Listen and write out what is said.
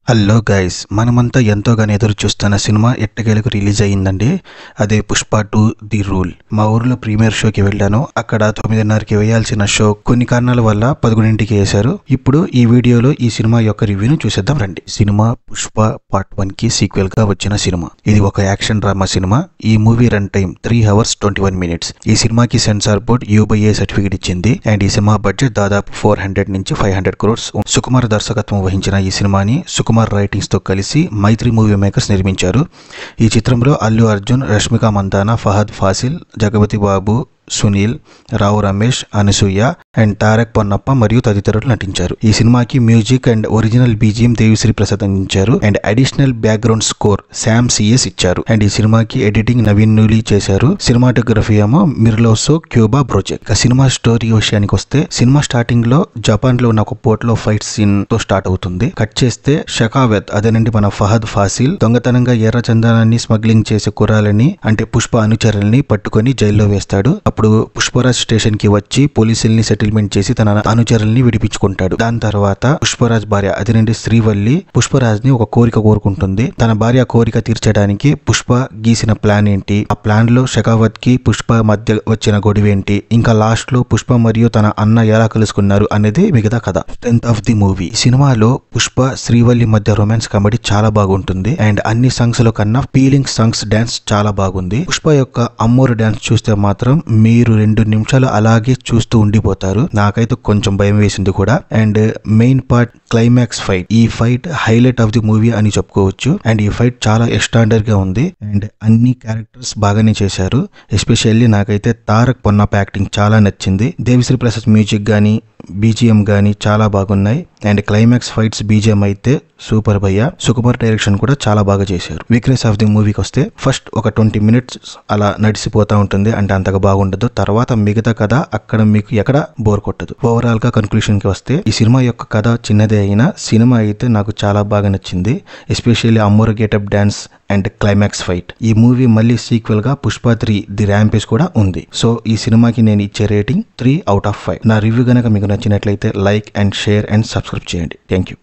Hello guys, మనమంతా ఎంతోగానో ఎదురు చూస్తున్న సినిమా ఎట్టకేలకు రిలీజ్ అయ్యిందండి. అదే పుష్ప 2 ది రూల్. మా ఊర్లో ప్రీమియర్ షోకి వెళ్ళాను. అక్కడ 9:30కి వేయాల్సిన షో కొన్ని కారణాల వల్ల 11ంటికి వేశారు. ఇప్పుడు ఈ వీడియోలో ఈ సినిమా యొక్క రివ్యూను చూసేద్దాం రండి. సినిమా పుష్ప పార్ట్ 1 కి సీక్వెల్ గా వచ్చిన సినిమా. ఇది ఒక యాక్షన్ డ్రామా సినిమా. ఈ movie run time 3 hours 21 minutes. ఈ సినిమాకి సెన్సార్ బోర్డ్ U/A సర్టిఫికేట్ ఇచ్చింది. అండ్ ఈ సినిమా బడ్జెట్ దాదాపు 400 నుంచి 500 crores. సుకుమార్ దర్శకత్వం వహించిన ఈ సినిమాని సుకుమార్ రైటింగ్స్ తో కలిసి మైత్రి మూవీ మేకర్స్ నిర్మించారు. ఈ చిత్రంలో అల్లు అర్జున్, రష్మిక మందాన, ఫహద్ ఫాసిల్, జగపతి బాబు, సునీల్, రావు రమేష్, అనసూయ అండ్ తారక్ పొన్నప్ప మరియు తదితరులు నటించారు. ఈ సినిమాకి music and original BGM Devi Sri Prasad అందించారు. And additional background score Sam CS ఇచ్చారు. అండ్ ఈ సినిమాకి ఎడిటింగ్ నవీన్ నూలి చేశారు. సినిమాటోగ్రఫీ ఏమో మిర్లోసో క్యూబా ప్రాజెక్ట్. సినిమా స్టోరీ విషయానికి వస్తే, సినిమా స్టార్టింగ్ లో జపాన్ లో ఉన్న ఒక పోర్ట్ లో ఫైట్ సీన్ తో స్టార్ట్ అవుతుంది. కట్ చేస్తే షకావత్, అదేనండి మన ఫహద్ ఫాసిల్, దొంగతనంగా ఎర్ర చందనాన్ని స్మగ్లింగ్ చేసే కుర్రాలని అంటే పుష్ప అనుచరుల్ని పట్టుకొని జైల్లో వేస్తాడు. అప్పుడు పుష్పరాజ్ స్టేషన్ కి వచ్చి పోలీసుల్ని సెటిల్మెంట్ చేసి తన అనుచరుల్ని విడిపించుకుంటాడు. దాని తర్వాత పుష్పరాజ్ భార్య అదేనండి శ్రీవల్లి పుష్పరాజ్ ని ఒక కోరిక కోరుకుంటుంది. తన భార్య కోరిక తీర్చడానికి పుష్ప గీసిన ప్లాన్ ఏంటి, ఆ ప్లాన్ లో షకావత్ కి పుష్ప మధ్య వచ్చిన గొడవేంటి, ఇంకా లాస్ట్ లో పుష్ప మరియు తన అన్న ఎలా కలుసుకున్నారు అనేది మిగతా కథ. Strength of the movie. సినిమాలో పుష్ప శ్రీవల్లి మధ్య రొమాన్స్ కామెడీ చాలా బాగుంటుంది. అండ్ అన్ని సాంగ్స్ లో కన్నా ఫీలింగ్ సాంగ్స్ డాన్స్ చాలా బాగుంది. పుష్ప యొక్క అమ్మోరు డాన్స్ చూస్తే మాత్రం మీరు 2 నిమిషాలు అలాగే చూస్తూ ఉండిపోతారు. నాకైతే కొంచెం భయం వేసింది కూడా. And main part climax fight. ఈ fight highlight of the movie అని చెప్పుకోవచ్చు. అండ్ ఈ ఫైట్ చాలా ఎస్టాండర్డ్ గా ఉంది. అండ్ అన్ని క్యారెక్టర్స్ బాగానే చేశారు. ఎస్పెషల్లీ నాకైతే తారక్ పొన్నప్ప యాక్టింగ్ చాలా నచ్చింది. దేవిశ్రీ ప్రసాద్ మ్యూజిక్ గానీ BGM గానీ చాలా బాగున్నాయి. అండ్ క్లైమాక్స్ ఫైట్స్ BGM అయితే సూపర్ భయ్య. సుకుమార్ డైరెక్షన్ కూడా చాలా బాగా చేశారు. వీక్నెస్ ఆఫ్ ది మూవీకి వస్తే, ఫస్ట్ ఒక 20 minutes అలా నడిచిపోతా ఉంటుంది. అంటే అంతగా బాగుండదు. తర్వాత మిగతా కథ అక్కడ మీకు ఎక్కడ బోర్ కొట్టదు. ఓవరాల్ గా కన్క్లూషన్ కి వస్తే, ఈ సినిమా యొక్క కథ చిన్నదే అయినా సినిమా అయితే నాకు చాలా బాగా నచ్చింది. Especially Ammoru getup dance and climax fight. ఈ మూవీ మళ్ళీ సీక్వెల్ గా పుష్ప 3 ది ర్యాంపేజ్ కూడా ఉంది. సో ఈ సినిమాకి నేను ఇచ్చే రేటింగ్ 3 out of 5. నా రివ్యూ గనక మీకు నచ్చినట్లయితే like and share and subscribe చేయండి. Thank you.